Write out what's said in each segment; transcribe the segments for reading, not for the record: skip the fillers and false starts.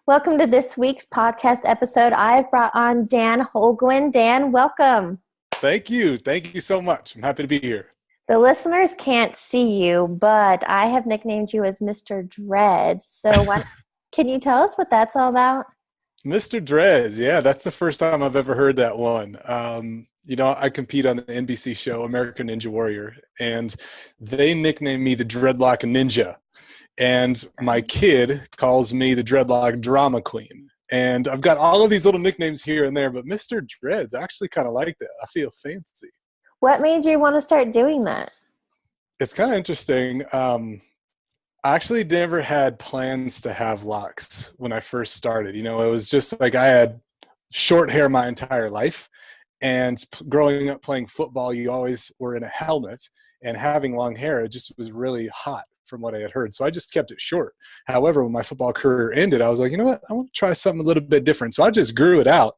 Welcome to this week's podcast episode. I've brought on Dan Holguin. Dan, welcome. Thank you. Thank you so much. I'm happy to be here. The listeners can't see you, but I have nicknamed you as Mr. Dreads. So can you tell us what that's all about? Mr. Drez. Yeah, that's the first time I've ever heard that one. I compete on the NBC show American Ninja Warrior, and they nicknamed me the Dreadlock Ninja. And my kid calls me the Dreadlock Drama Queen. And I've got all of these little nicknames here and there, but Mr. Dreads, I actually kind of like that. I feel fancy. What made you want to start doing that? It's kind of interesting. I actually never had plans to have locks when I first started. It was just like I had short hair my entire life. And growing up playing football, you always were in a helmet. And having long hair, it just was really hot from what I had heard. So I just kept it short. However, when my football career ended, I was like, you know what? I want to try something a little bit different. So I just grew it out.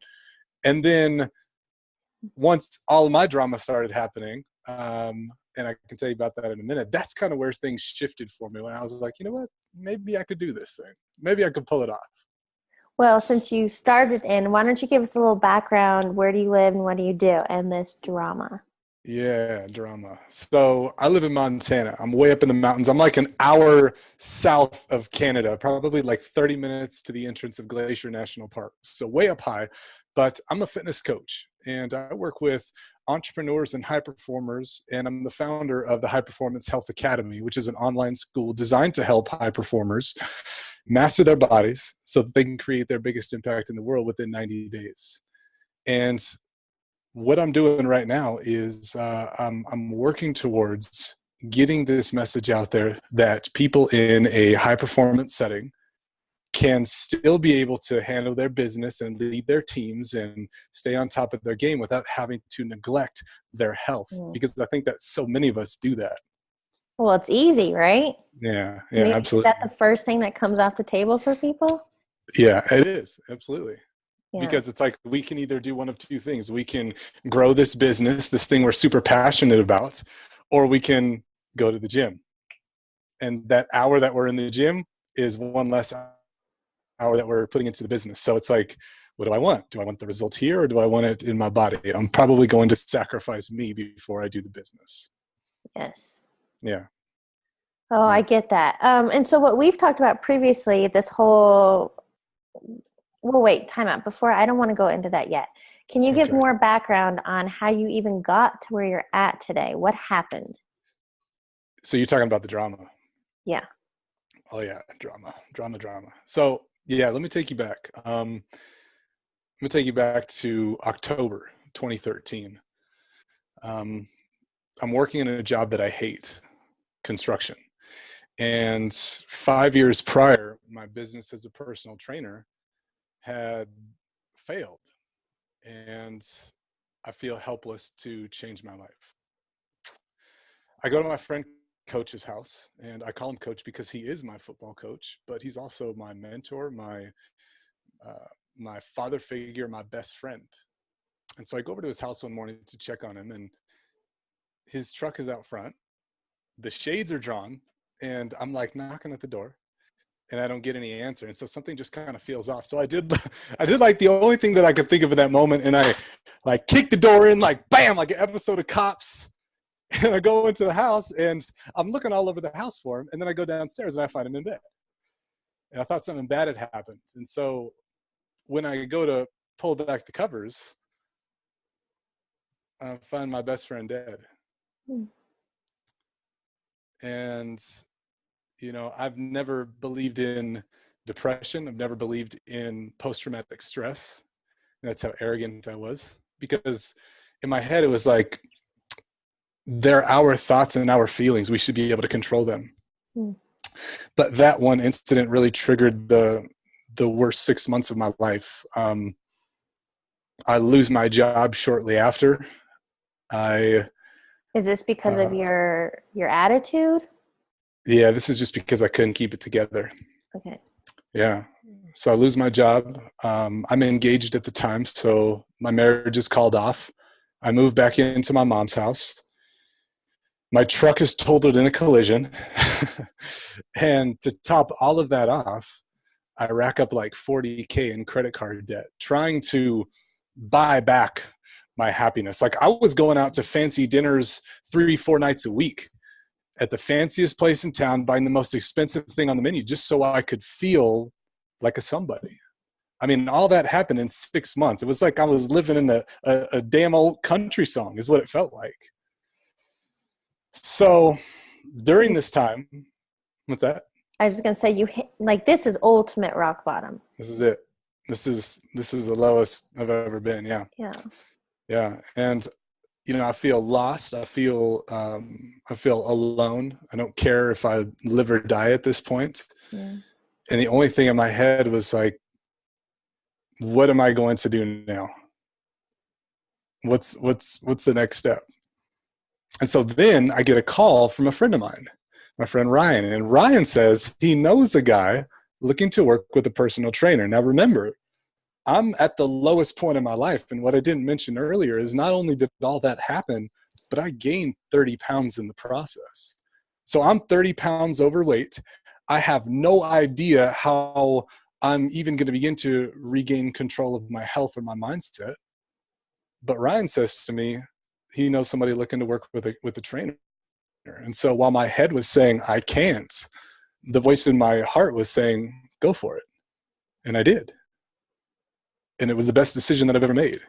And then once all of my drama started happening, and I can tell you about that in a minute, that's kind of where things shifted for me when I was like, you know what? Maybe I could do this thing. Maybe I could pull it off. Well, since you started in, why don't you give us a little background? Where do you live and what do you do in this drama? Yeah, drama. So I live in Montana. I'm way up in the mountains. I'm like an hour south of Canada, probably like 30 minutes to the entrance of Glacier National Park. So way up high, but I'm a fitness coach and I work with entrepreneurs and high performers. And I'm the founder of the High Performance Health Academy, which is an online school designed to help high performers master their bodies so that they can create their biggest impact in the world within 90 days. And what I'm doing right now is I'm working towards getting this message out there that people in a high performance setting can still be able to handle their business and lead their teams and stay on top of their game without having to neglect their health. Because I think that so many of us do that. Well, it's easy, right? Yeah, Is absolutely. that the first thing that comes off the table for people? Yeah, it is. Absolutely. Yeah. Because it's like we can either do one of two things. We can grow this business, this thing we're super passionate about, or we can go to the gym. And that hour that we're in the gym is one less hour that we're putting into the business. So it's like, what do I want? Do I want the result here or do I want it in my body? I'm probably going to sacrifice me before I do the business. Yes. Yeah. Oh, yeah. I get that. And so what we've talked about previously, this whole... Well, wait, time out. Before, I don't want to go into that yet. Can you give more background on how you even got to where you're at today? What happened? So you're talking about the drama? Yeah. Oh, yeah. Drama. So, yeah, let me take you back. Let me take you back to October 2013. I'm working in a job that I hate, construction. And 5 years prior, my business as a personal trainer had failed, and I feel helpless to change my life. I go to my friend Coach's house, and I call him Coach because he is my football coach, but he's also my mentor, my father figure, my best friend. And so I go over to his house one morning to check on him, and his truck is out front. The shades are drawn, and I'm like knocking at the door. And I don't get any answer. And so something just kind of feels off. So I did like the only thing that I could think of in that moment. And I like kicked the door in, like, bam, like an episode of Cops. And I go into the house and I'm looking all over the house for him. And then I go downstairs and I find him in bed. And I thought something bad had happened. And so when I go to pull back the covers, I find my best friend dead. And I've never believed in depression. I've never believed in post-traumatic stress. And that's how arrogant I was. Because in my head, it was like, they're our thoughts and our feelings. We should be able to control them. But that one incident really triggered the worst 6 months of my life. I lose my job shortly after. Is this because of your attitude? Yeah, this is just because I couldn't keep it together. Okay. Yeah. So I lose my job. I'm engaged at the time, so my marriage is called off. I move back into my mom's house. My truck is totaled in a collision. And to top all of that off, I rack up like 40K in credit card debt, trying to buy back my happiness. Like I was going out to fancy dinners 3-4 nights a week at the fanciest place in town, buying the most expensive thing on the menu just so I could feel like a somebody. I mean, all that happened in 6 months. It was like I was living in a damn old country song is what it felt like. So during this time, what's that? I was just going to say, you hit, like, this is ultimate rock bottom. This is it. This is the lowest I've ever been. Yeah. Yeah. Yeah. And, you know, I feel lost. I feel alone. I don't care if I live or die at this point. Yeah. And the only thing in my head was like, what am I going to do now? What's the next step? And so then I get a call from a friend of mine, my friend Ryan. And Ryan says he knows a guy looking to work with a personal trainer. Now remember, I'm at the lowest point in my life. And what I didn't mention earlier is not only did all that happen, but I gained 30 pounds in the process. So I'm 30 pounds overweight. I have no idea how I'm even going to begin to regain control of my health or my mindset. But Ryan says to me, he knows somebody looking to work with a trainer. And so while my head was saying, I can't, the voice in my heart was saying, go for it. And I did. And it was the best decision that I've ever made.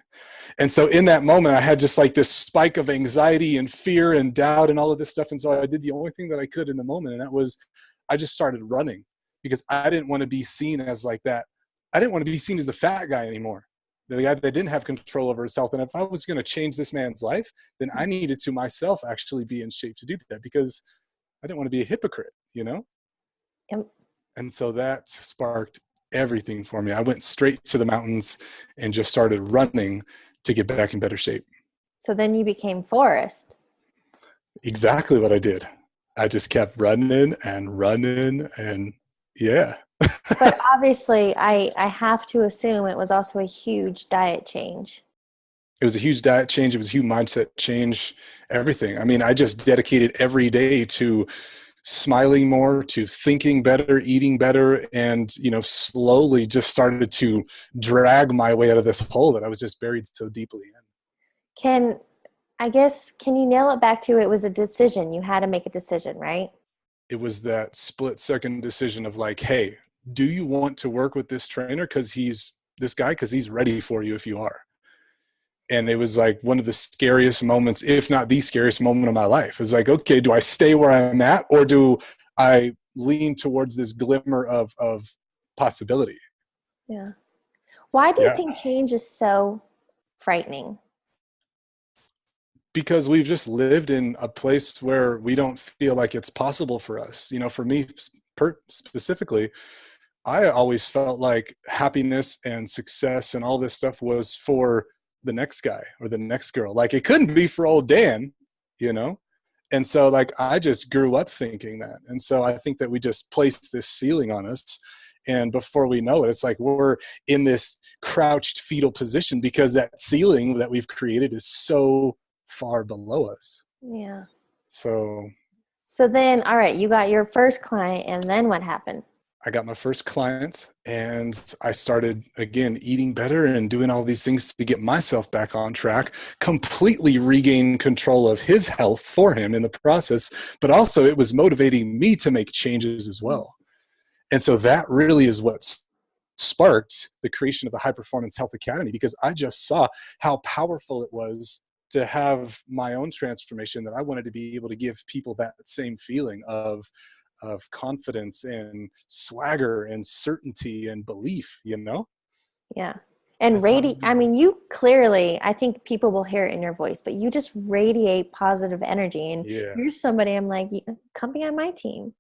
And so in that moment, I had just like this spike of anxiety and fear and doubt and all of this stuff. And so I did the only thing that I could in the moment. And that was, I just started running because I didn't want to be seen as like that. I didn't want to be seen as the fat guy anymore. The guy that didn't have control over his health. And if I was going to change this man's life, then I needed to myself actually be in shape to do that because I didn't want to be a hypocrite, you know? Yep. And so that sparked everything for me. I went straight to the mountains and just started running to get back in better shape. So then you became Forrest. Exactly what I did. I just kept running and yeah. But obviously, I have to assume it was also a huge diet change. It was a huge diet change. It was a huge mindset change, everything. I mean, I just dedicated every day to smiling more, to thinking better, eating better, and, you know, slowly just started to drag my way out of this hole that I was just buried so deeply in. Can you nail it back to it was a decision? You had to make a decision, right? It was that split second decision of like, hey, do you want to work with this trainer because he's ready for you if you are. And it was like one of the scariest moments, if not the scariest moment of my life. It's like, okay, do I stay where I'm at or do I lean towards this glimmer of possibility? Yeah. Why do you think change is so frightening? Because we've just lived in a place where we don't feel like it's possible for us. You know, for me specifically, I always felt like happiness and success and all this stuff was for the next guy or the next girl. Like it couldn't be for old Dan, you know? And so like, I just grew up thinking that. And so I think that we just placed this ceiling on us. And before we know it, it's like we're in this crouched fetal position because that ceiling that we've created is so far below us. Yeah. So then, all right, you got your first client and then what happened? I got my first client and I started again eating better and doing all these things to get myself back on track, completely regain control of his health for him in the process. But also it was motivating me to make changes as well. And so that really is what sparked the creation of the High Performance Health Academy, because I just saw how powerful it was to have my own transformation, that I wanted to be able to give people that same feeling of confidence and swagger and certainty and belief, you know? Yeah. And I mean, you clearly, I think people will hear it in your voice, but you just radiate positive energy. And you're somebody I'm like, come be on my team.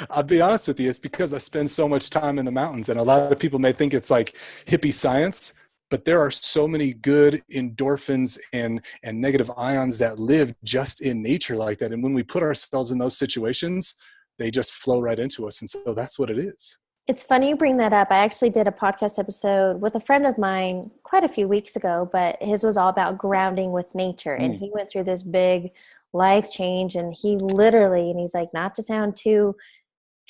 I'll be honest with you. It's because I spend so much time in the mountains, and a lot of people may think it's like hippie science, but there are so many good endorphins and negative ions that live just in nature like that. And when we put ourselves in those situations, they just flow right into us. And so that's what it is. It's funny you bring that up. I actually did a podcast episode with a friend of mine quite a few weeks ago, but his was all about grounding with nature. And he went through this big life change, and he literally, and he's like, not to sound too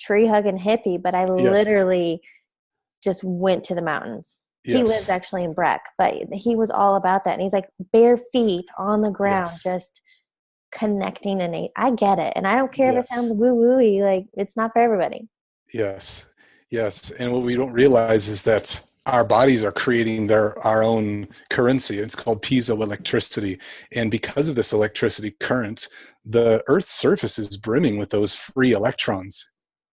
tree hugging hippie, but I Yes. literally just went to the mountains. He lives Yes. actually in Breck, but he was all about that. And he's like bare feet on the ground, Yes. just connecting innate. I get it. And I don't care if it sounds Yes. woo-wooey, like it's not for everybody. Yes. Yes. And what we don't realize is that our bodies are creating our own currency. It's called piezoelectricity. And because of this electricity current, the Earth's surface is brimming with those free electrons.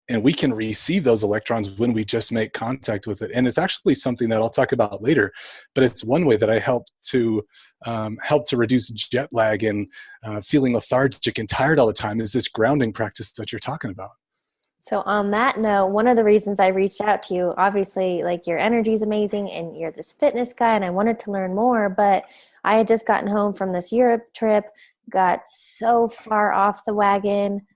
And we can receive those electrons when we just make contact with it. And it's actually something that I'll talk about later, but it's one way that I help to reduce jet lag and feeling lethargic and tired all the time is this grounding practice that you're talking about. So on that note, one of the reasons I reached out to you, obviously, like your energy is amazing and you're this fitness guy and I wanted to learn more, but I had just gotten home from this Europe trip, got so far off the wagon.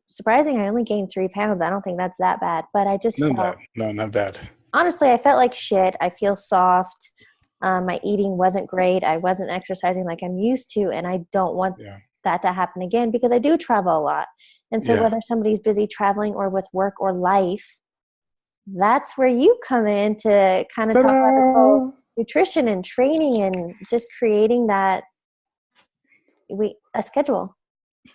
Surprising, I only gained 3 pounds. I don't think that's that bad, but I just felt, No, not bad. honestly, I felt like shit. I feel soft. My eating wasn't great. I wasn't exercising like I'm used to, and I don't want Yeah. that to happen again because I do travel a lot. And so Yeah. whether somebody's busy traveling or with work or life, that's where you come in to kind of talk about this whole Ta-da! nutrition and training and just creating that a schedule.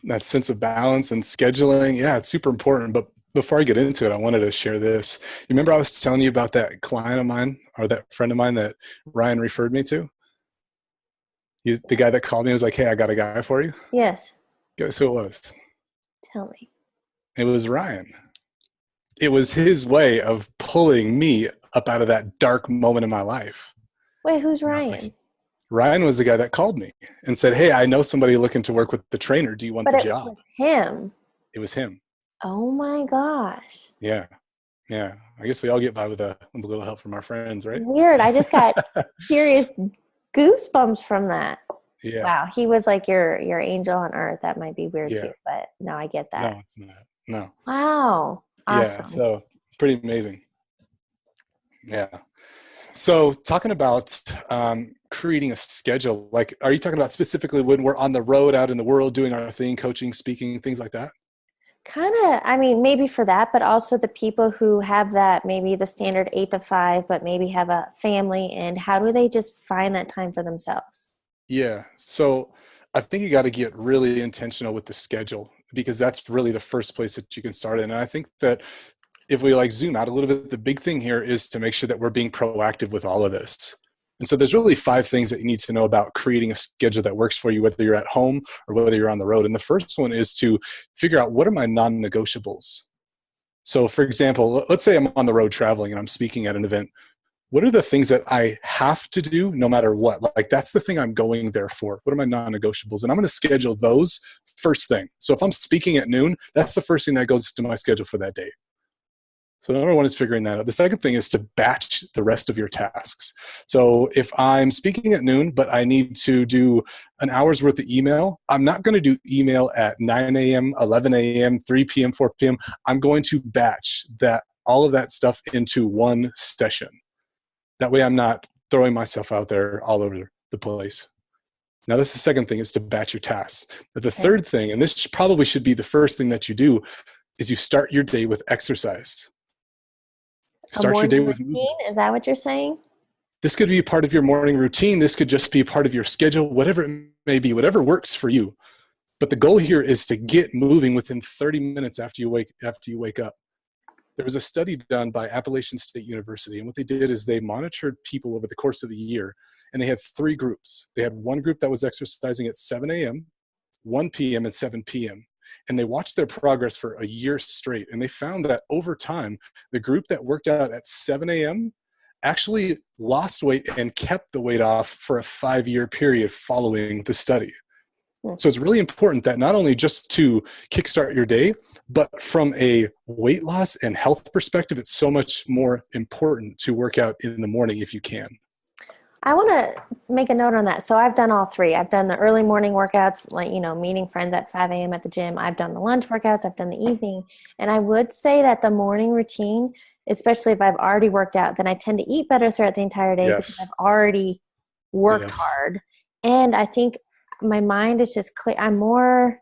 That sense of balance and scheduling. Yeah, it's super important. But before I get into it, I wanted to share this. You remember I was telling you about that client of mine or that friend of mine that Ryan referred me to? The guy that called me was like, "Hey, I got a guy for you." Yes. Guess who it was? Tell me. It was Ryan. It was his way of pulling me up out of that dark moment in my life. Wait, who's Like, Ryan? Ryan was the guy that called me and said, "Hey, I know somebody looking to work with the trainer. Do you want But the it job?" was him. It was him. Oh my gosh. Yeah. Yeah. I guess we all get by with a little help from our friends, right? Weird. I just got serious goosebumps from that. Yeah. Wow, he was like your angel on earth. That might be weird too, Yeah. but no, I get that. No, it's not. No. Wow, Yeah. awesome. So pretty amazing. Yeah. So talking about creating a schedule, like, are you talking about specifically when we're on the road out in the world doing our thing, coaching, speaking, things like that? Kind of, I mean, maybe for that, but also the people who have that, maybe the standard 8 to 5, but maybe have a family, and how do they just find that time for themselves? Yeah. So I think you got to get really intentional with the schedule because that's really the first place that you can start in. And I think that if we like zoom out a little bit, the big thing here is to make sure that we're being proactive with all of this. And so there's really 5 things that you need to know about creating a schedule that works for you, whether you're at home or whether you're on the road. And the first one is to figure out, what are my non-negotiables? So for example, let's say I'm on the road traveling and I'm speaking at an event. What are the things that I have to do no matter what? Like, that's the thing I'm going there for. What are my non-negotiables? And I'm going to schedule those first thing. So if I'm speaking at noon, that's the first thing that goes to my schedule for that day. So number one is figuring that out. The second thing is to batch the rest of your tasks. So if I'm speaking at noon, but I need to do an hour's worth of email, I'm not going to do email at 9 a.m., 11 a.m., 3 p.m., 4 p.m. I'm going to batch all of that stuff into one session. That way I'm not throwing myself out there all over the place. Now, that's the second thing, is to batch your tasks. But the Okay. third thing, and this probably should be the first thing that you do, is you start your day with exercise. A Start your day morning with movement. routine? Is that what you're saying? This could be part of your morning routine. This could just be part of your schedule, whatever it may be, whatever works for you. But the goal here is to get moving within 30 minutes after you wake up. There was a study done by Appalachian State University, and what they did is they monitored people over the course of a year, and they had 3 groups. They had one group that was exercising at 7 a.m., 1 p.m., and 7 p.m., and they watched their progress for a year straight, and they found that over time, the group that worked out at 7 a.m. actually lost weight and kept the weight off for a 5-year period following the study. Hmm. So it's really important that not only just to kickstart your day, but from a weight loss and health perspective, it's so much more important to work out in the morning if you can. I want to make a note on that. So I've done all 3. I've done the early morning workouts, like, meeting friends at 5 a.m. at the gym. I've done the lunch workouts. I've done the evening. And I would say that the morning routine, especially if I've already worked out, then I tend to eat better throughout the entire day because Yes. I've already worked Yes. hard. And I think my mind is just clear. I'm more,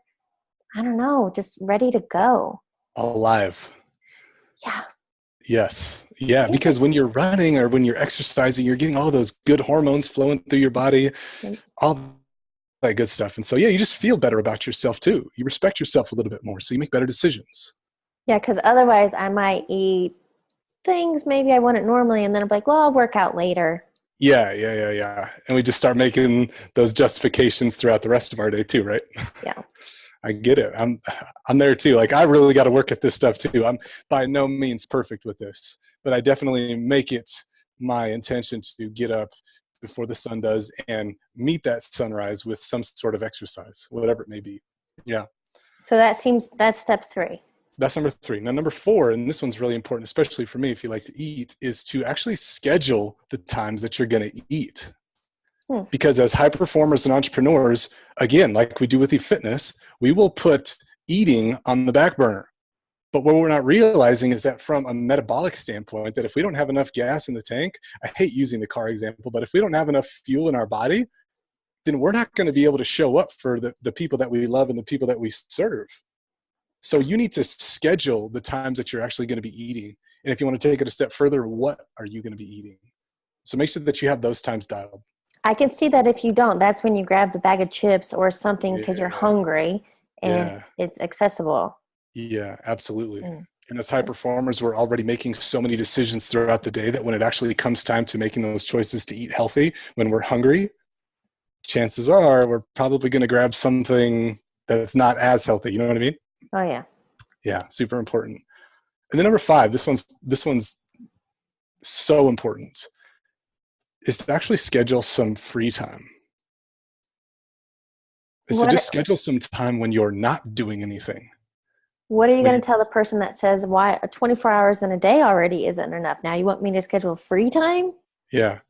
I don't know, just ready to go. Alive. Yeah. Yes. Yeah. Because when you're running or when you're exercising, you're getting all those good hormones flowing through your body, all that good stuff. And so, yeah, you just feel better about yourself too. You respect yourself a little bit more. So you make better decisions. Yeah. Because otherwise I might eat things maybe I wouldn't normally. And then I'm like, well, I'll work out later. Yeah. And we just start making those justifications throughout the rest of our day too, right? Yeah. I get it. I'm there too. Like I really got to work at this stuff too. I'm by no means perfect with this, but I definitely make it my intention to get up before the sun does and meet that sunrise with some sort of exercise, whatever it may be. Yeah. So that's step 3. That's number 3. Now, number 4, and this one's really important, especially for me if you like to eat, is to actually schedule the times that you're going to eat. Because as high performers and entrepreneurs, again, like we do with e-fitness, we will put eating on the back burner. But what we're not realizing is that from a metabolic standpoint, that if we don't have enough gas in the tank, I hate using the car example, but if we don't have enough fuel in our body, then we're not going to be able to show up for the people that we love and the people that we serve. So you need to schedule the times that you're actually going to be eating. And if you want to take it a step further, what are you going to be eating? So make sure that you have those times dialed. I can see that if you don't, that's when you grab the bag of chips or something because you're hungry and it's accessible. Yeah, absolutely. And as high performers, we're already making so many decisions throughout the day that when it actually comes time to making those choices to eat healthy, when we're hungry, chances are we're probably going to grab something that's not as healthy. You know what I mean? Oh, yeah. Yeah, super important. And then number 5, this one's so important, is to actually schedule some free time. Is to just schedule some time when you're not doing anything. What are you going to tell the person that says, why 24 hours in a day already isn't enough? Now you want me to schedule free time? Yeah.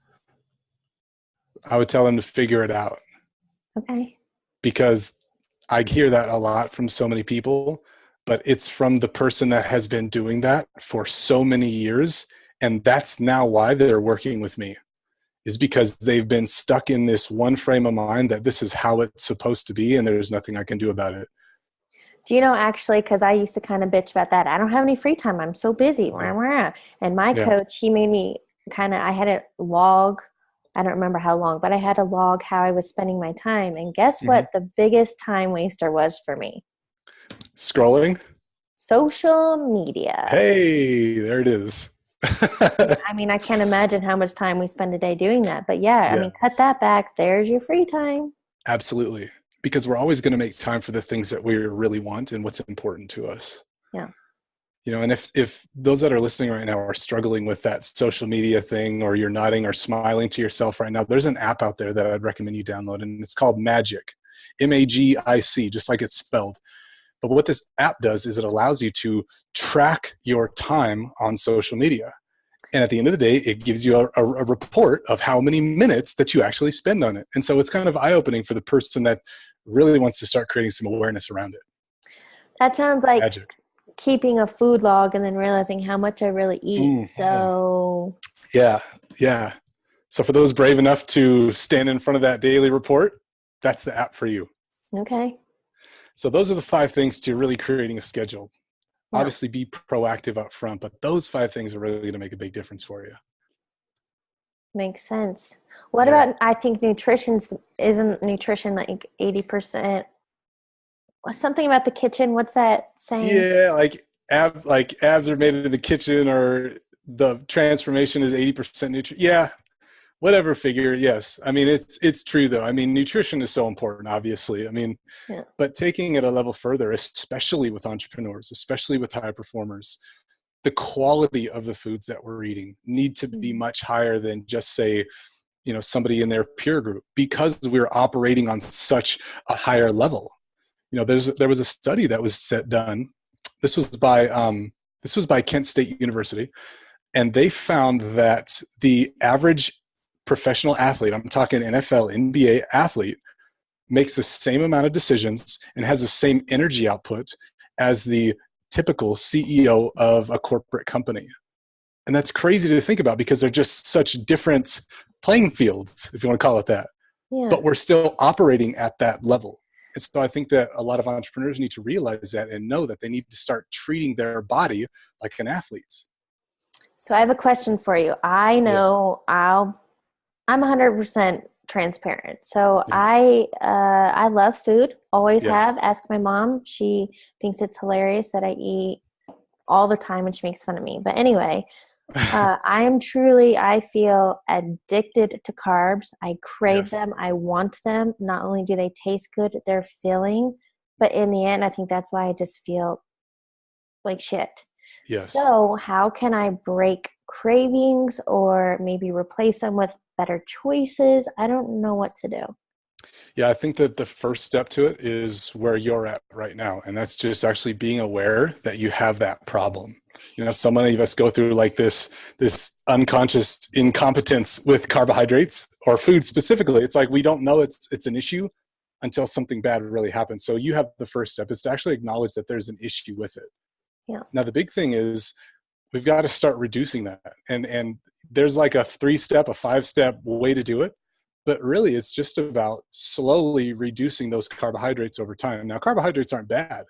I would tell them to figure it out. Okay. Because I hear that a lot from so many people, but it's from the person that has been doing that for so many years. And that's now why they're working with me, is because they've been stuck in this one frame of mind that this is how it's supposed to be and there's nothing I can do about it. Do you know, actually, because I used to kind of bitch about that. I don't have any free time. I'm so busy. And my coach, he made me I had a log. I don't remember how long, but I had a log how I was spending my time. And guess what the biggest time waster was for me? Scrolling? Social media. Hey, there it is. I mean, I can't imagine how much time we spend a day doing that. But yeah, I mean, cut that back. There's your free time. Absolutely. Because we're always going to make time for the things that we really want and what's important to us. Yeah. You know, and if those that are listening right now are struggling with that social media thing, or you're nodding or smiling to yourself right now, there's an app out there that I'd recommend you download, and it's called Magic, MAGIC, just like it's spelled. But what this app does is it allows you to track your time on social media. And at the end of the day, it gives you a report of how many minutes that you actually spend on it. And so it's kind of eye-opening for the person that really wants to start creating some awareness around it. That sounds like Magic. Keeping a food log and then realizing how much I really eat. So yeah. So for those brave enough to stand in front of that daily report, that's the app for you. Okay. So those are the 5 things to really creating a schedule. Yeah. Obviously be proactive up front, but those 5 things are really going to make a big difference for you. Makes sense. What about, I think isn't nutrition like 80%? Something about the kitchen. What's that saying? Yeah, like abs are made in the kitchen, or the transformation is 80% nutrition. Yeah, whatever figure. Yes, I mean it's true though. I mean nutrition is so important, obviously. I mean, but taking it a level further, especially with entrepreneurs, especially with high performers, the quality of the foods that we're eating need to be much higher than just say, you know, somebody in their peer group, because we're operating on such a higher level. You know, there was a study that was done. This was by Kent State University, and they found that the average professional athlete, I'm talking NFL, NBA athlete, makes the same amount of decisions and has the same energy output as the typical CEO of a corporate company. And that's crazy to think about because they're just such different playing fields, if you want to call it that. Yeah. But we're still operating at that level. And so I think that a lot of entrepreneurs need to realize that and know that they need to start treating their body like an athlete's. So I have a question for you. I Yeah. know I'm 100% transparent. So Yes. I love food, always have. Yes. Ask my mom. She thinks it's hilarious that I eat all the time and she makes fun of me. But anyway, I feel addicted to carbs. I crave Yes. them. I want them. Not only do they taste good, they're filling. But in the end, I think that's why I just feel like shit. Yes. So, how can I break cravings or maybe replace them with better choices? I don't know what to do. Yeah, I think that the first step to it is where you're at right now. And that's just actually being aware that you have that problem. You know, so many of us go through like this unconscious incompetence with carbohydrates or food specifically. It's like we don't know it's an issue until something bad really happens. So you have the first step is to actually acknowledge that there's an issue with it. Yeah. Now the big thing is we've got to start reducing that. And there's like a 3-step, a 5-step way to do it. But really, it's just about slowly reducing those carbohydrates over time. Now, carbohydrates aren't bad,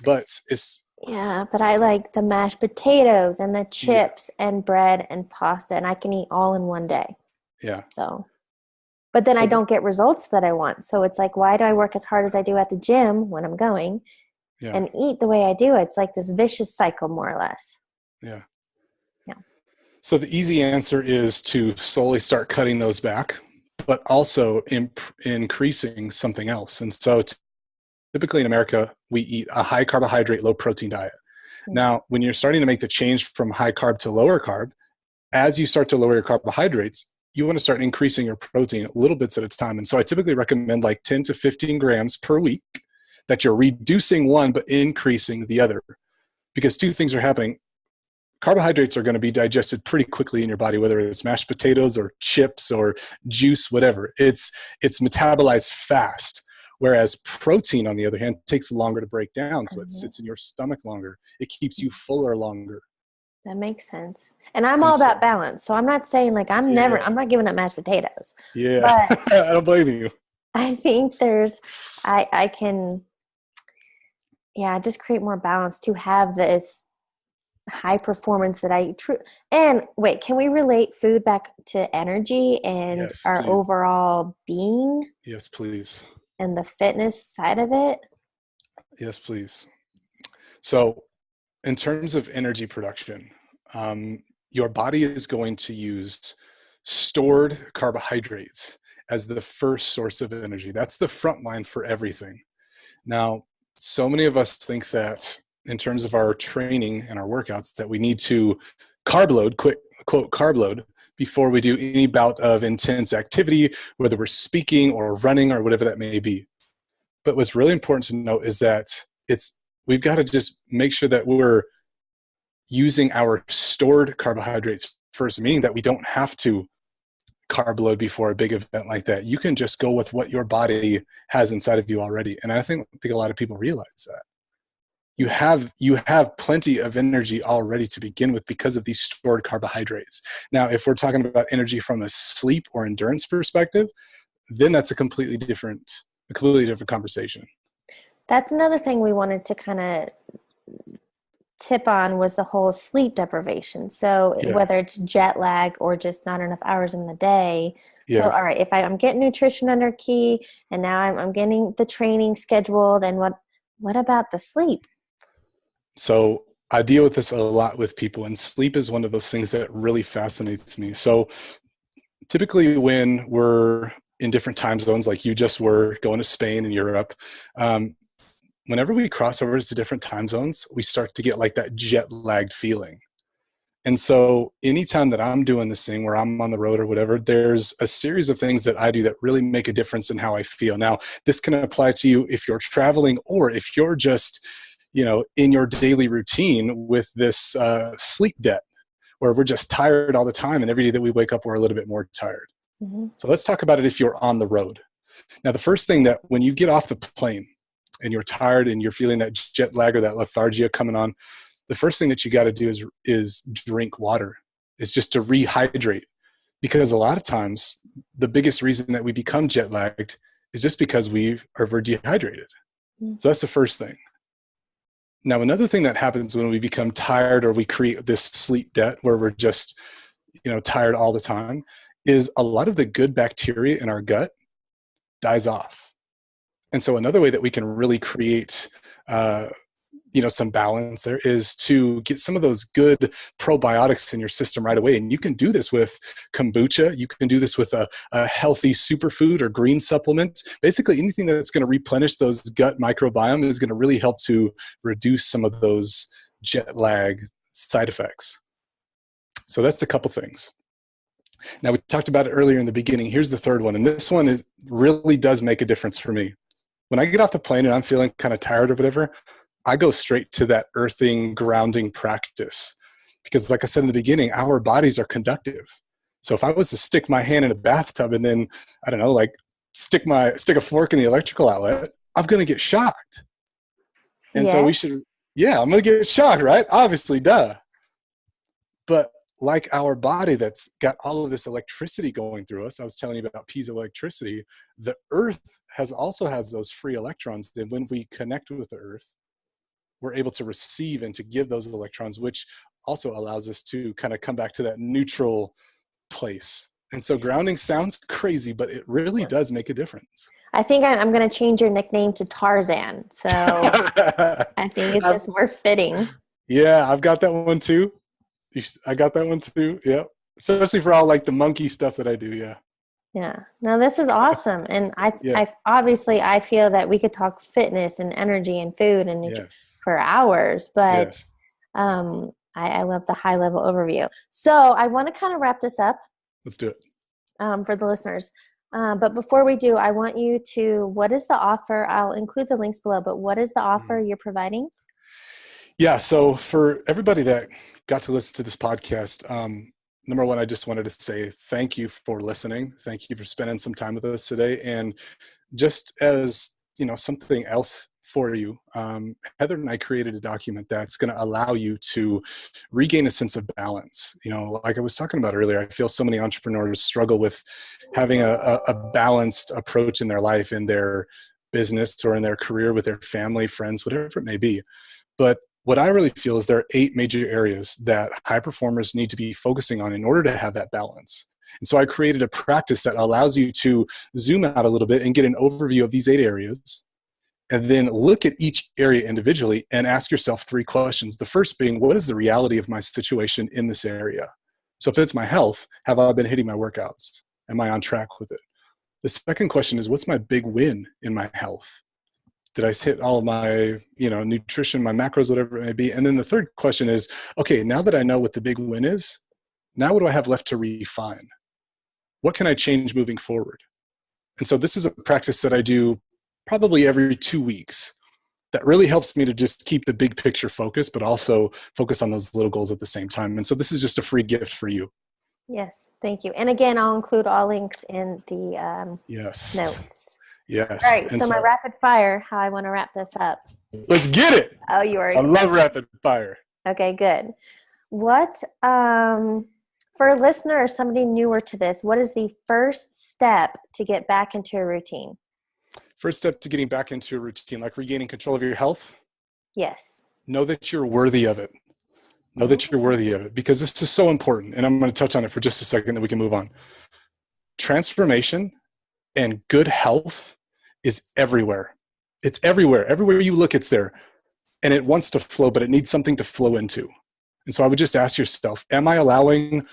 but it's Yeah, but I like the mashed potatoes and the yeah, chips and bread and pasta, and I can eat all in one day. yeah. So, but then I So don't get results that I want. So it's like, why do I work as hard as I do at the gym when I'm going yeah, and eat the way I do? It's like this vicious cycle, more or less. yeah. Yeah. So the easy answer is to slowly start cutting those back, but also increasing something else. And so typically in America, we eat a high carbohydrate, low protein diet. Mm. Now, when you're starting to make the change from high carb to lower carb, as you start to lower your carbohydrates, you want to start increasing your protein little bits at a time. And so I typically recommend like 10 to 15 grams per week that you're reducing one, but increasing the other. Because two things are happening. Carbohydrates are going to be digested pretty quickly in your body, whether it's mashed potatoes or chips or juice, whatever. It's metabolized fast. Whereas protein, on the other hand, takes longer to break down. So it Mhm. sits in your stomach longer. It keeps you fuller longer. That makes sense. And I'm And all so, about balance. So I'm not saying like yeah, I'm not giving up mashed potatoes. yeah, But I don't blame you. I think I can, yeah, just create more balance to have this high performance that I true. And wait, can we relate food back to energy and Yes, our please. overall being Yes, please. and the fitness side of it? Yes, please. So, in terms of energy production, your body is going to use stored carbohydrates as the first source of energy. That's the front line for everything. Now, so many of us think that in terms of our training and our workouts, that we need to carb load, quote, carb load, before we do any bout of intense activity, whether we're speaking or running or whatever that may be. But what's really important to note is that we've got to just make sure that we're using our stored carbohydrates first, meaning that we don't have to carb load before a big event like that. You can just go with what your body has inside of you already. And I think a lot of people realize that. You have plenty of energy already to begin with because of these stored carbohydrates. Now, if we're talking about energy from a sleep or endurance perspective, then that's a completely different conversation. That's another thing we wanted to kind of tip on was the whole sleep deprivation. So Yeah. whether it's jet lag or just not enough hours in the day. So Yeah. all right, if I'm getting nutrition under key and now I'm getting the training scheduled, and what about the sleep? So I deal with this a lot with people, and sleep is one of those things that really fascinates me. So typically when we're in different time zones, like you just were going to Spain and Europe, whenever we cross over to different time zones, we start to get like that jet lagged feeling. And so anytime that I'm doing this thing where I'm on the road or whatever, there's a series of things that I do that really make a difference in how I feel. Now, this can apply to you if you're traveling or if you're just, in your daily routine with this sleep debt where we're just tired all the time. And every day that we wake up, we're a little bit more tired. Mm-hmm. So let's talk about it if you're on the road. Now, the first thing that when you get off the plane and you're tired and you're feeling that jet lag or that lethargia coming on, the first thing that you got to do is drink water. Is just to rehydrate, because a lot of times the biggest reason that we become jet lagged is just because we're dehydrated. Mm. So that's the first thing. Now, another thing that happens when we become tired or we create this sleep debt where we're just, tired all the time, is a lot of the good bacteria in our gut dies off. And so another way that we can really create, some balance there is to get some of those good probiotics in your system right away. And you can do this with kombucha. You can do this with a healthy superfood or green supplement. Basically, anything that's going to replenish those gut microbiome is going to really help to reduce some of those jet lag side effects. So that's a couple things. Now, we talked about it earlier in the beginning. Here's the third one. And this one really does make a difference for me. When I get off the plane and I'm feeling kind of tired or whatever, I go straight to that earthing, grounding practice. Because like I said in the beginning, our bodies are conductive. So if I was to stick my hand in a bathtub and then, I don't know, like stick a fork in the electrical outlet, I'm going to get shocked. And so I'm going to get shocked, right? Obviously, duh. But like our body that's got all of this electricity going through us, I was telling you about piezoelectricity, the earth also has those free electrons. And when we connect with the earth, we're able to receive and to give those electrons, which also allows us to kind of come back to that neutral place. And so grounding sounds crazy, but it really does make a difference. I think I'm going to change your nickname to Tarzan. So I think it's just more fitting. Yeah, I've got that one too. I got that one too. Yeah. Especially for all like the monkey stuff that I do. Yeah. Yeah. No, this is awesome. And I obviously I feel that we could talk fitness and energy and food and nutrition for hours, but I love the high level overview. So I want to kind of wrap this up. Let's do it. For the listeners. But before we do, I want you to, what is the offer? I'll include the links below, but what is the offer you're providing? Yeah. So for everybody that got to listen to this podcast, number one, I just wanted to say thank you for listening. Thank you for spending some time with us today. And just as, something else for you, Heather and I created a document that's going to allow you to regain a sense of balance. Like I was talking about earlier, I feel so many entrepreneurs struggle with having a balanced approach in their life, in their business or in their career, with their family, friends, whatever it may be. But what I really feel is there are 8 major areas that high performers need to be focusing on in order to have that balance. And so I created a practice that allows you to zoom out a little bit and get an overview of these 8 areas, and then look at each area individually and ask yourself 3 questions. The first being, what is the reality of my situation in this area? So if it's my health, have I been hitting my workouts? Am I on track with it? The second question is, what's my big win in my health? Did I hit all of my, nutrition, my macros, whatever it may be? And then the third question is, okay, now that I know what the big win is, now what do I have left to refine? What can I change moving forward? And so this is a practice that I do probably every 2 weeks that really helps me to just keep the big picture focus, but also focus on those little goals at the same time. And so this is just a free gift for you. Yes, thank you. And again, I'll include all links in the notes. Yes. All right, so my rapid fire, how I want to wrap this up. Let's get it. Oh, you are excited. I love rapid fire. Okay, good. What, for a listener or somebody newer to this, what is the first step to get back into a routine? First step to getting back into a routine, like regaining control of your health? Yes. Know that you're worthy of it. Know that you're worthy of it, because this is so important. And I'm going to touch on it for just a second, then we can move on. Transformation and good health is everywhere. It's everywhere. Everywhere you look, it's there. And it wants to flow, but it needs something to flow into. And so I would just ask yourself, am I allowing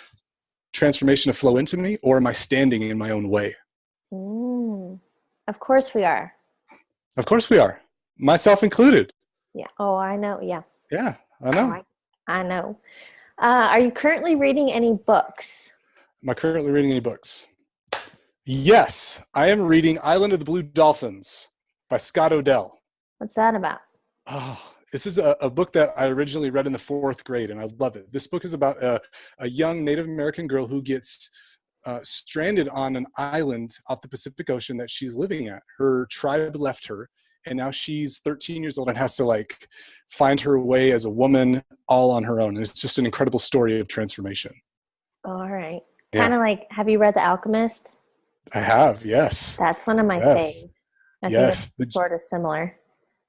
transformation to flow into me, or am I standing in my own way? Of course we are. Of course we are. Myself included. Yeah. Oh, I know. Yeah. Yeah, I know. Oh, I know. Are you currently reading any books? Am I currently reading any books? Yes, I am reading Island of the Blue Dolphins by Scott Odell. What's that about? Oh, this is a book that I originally read in the 4th grade, and I love it. This book is about a young Native American girl who gets stranded on an island off the Pacific Ocean that she's living at. Her tribe left her, and now she's 13 years old and has to find her way as a woman all on her own. And it's just an incredible story of transformation. All right. Yeah. Kind of like, have you read The Alchemist? I have, yes. That's one of my Yes. faves. I think Yes. it's sort of similar.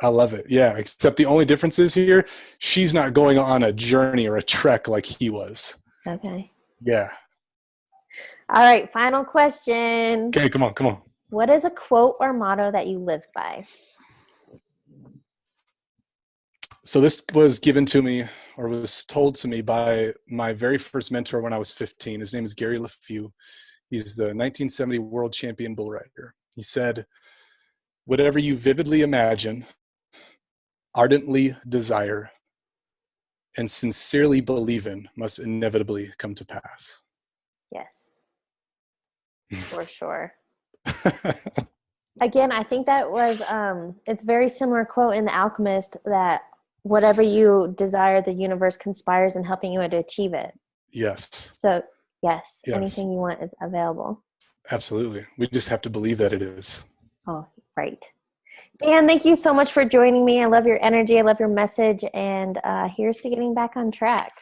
I love it. Yeah. Except the only difference is here, she's not going on a journey or a trek like he was. Okay. Yeah. All right, final question. Okay, come on, come on. What is a quote or motto that you live by? So this was given to me or was told to me by my very first mentor when I was 15. His name is Gary LeFew. He's the 1970 world champion bull rider. He said, whatever you vividly imagine, ardently desire, and sincerely believe in must inevitably come to pass. Yes, for sure. Again, I think that was, it's very similar quote in The Alchemist that whatever you desire, the universe conspires in helping you to achieve it. Yes. So, yes, Yes. anything you want is available. Absolutely. We just have to believe that it is. Oh, right. Dan, thank you so much for joining me. I love your energy. I love your message. And here's to getting back on track.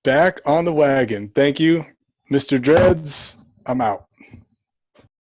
Back on the wagon. Thank you, Mr. Dreads. I'm out.